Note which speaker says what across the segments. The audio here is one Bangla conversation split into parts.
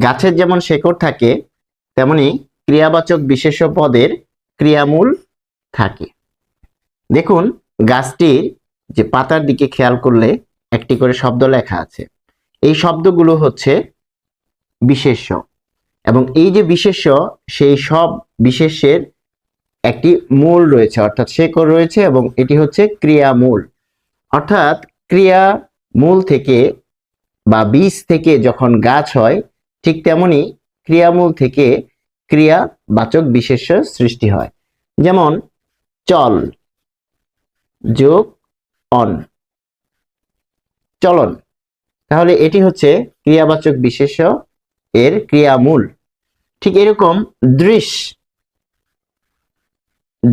Speaker 1: গাছের যেমন শেকড় থাকে তেমনি ক্রিয়াবাচক বিশেষ্য পদের ক্রিয়ামূল থাকে। দেখুন গাছটির যে পাতার দিকে খেয়াল করলে একটি করে শব্দ লেখা আছে, এই শব্দগুলো হচ্ছে বিশেষ্য, এবং এই যে বিশেষ্য সেই সব বিশেষ্যের একটি মূল রয়েছে অর্থাৎ শেকড় রয়েছে, এবং এটি হচ্ছে ক্রিয়ামূল। অর্থাৎ ক্রিয়া মূল থেকে বা বীজ থেকে যখন গাছ হয় ঠিক তেমনি ক্রিয়ামূল থেকে ক্রিয়াবাচক বিশেষ্য সৃষ্টি হয়। যেমন চল যোগ অন, চলন, তাহলে এটি হচ্ছে ক্রিয়াবাচক বিশেষ্য এর ক্রিয়ামূল। ঠিক এরকম দৃশ,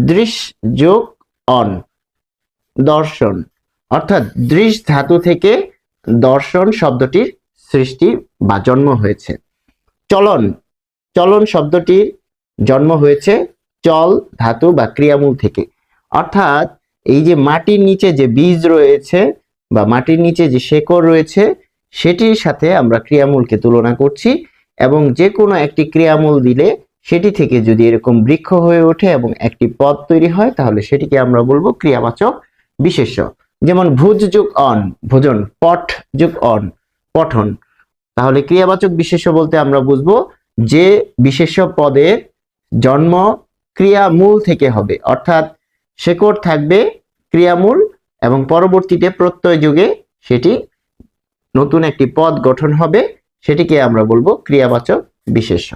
Speaker 1: দৃশ যোগ অন, দর্শন, অর্থাৎ দৃশ ধাতু থেকে দর্শন শব্দটির সৃষ্টি বা জন্ম হয়েছে। চলন, চলন শব্দটির জন্ম হয়েছে চল ধাতু বা ক্রিয়ামূল থেকে। অর্থাৎ এই যে মাটির নিচে যে বীজ রয়েছে বা মাটির নিচে যে শেকড় রয়েছে সেটির সাথে আমরা ক্রিয়ামূলকে তুলনা করছি, এবং যে কোনো একটি ক্রিয়ামূল দিলে সেটি থেকে যদি এরকম বৃক্ষ হয়ে ওঠে এবং একটি পদ তৈরি হয় তাহলে সেটিকে আমরা বলবো ক্রিয়াবাচক বিশেষ্য। যেমন ভুজ যোগ অন, ভোজন, পঠ যোগ অন, পঠন। তাহলে ক্রিয়াবাচক বিশেষ্য বলতে আমরা বুঝবো যে বিশেষ্য পদের জন্ম ক্রিয়ামূল থেকে হবে, অর্থাৎ শেকড় থাকবে ক্রিয়ামূল এবং পরবর্তীতে প্রত্যয় যুগে সেটি নতুন একটি পদ গঠন হবে, সেটিকে আমরা বলবো ক্রিয়াবাচক বিশেষ্য।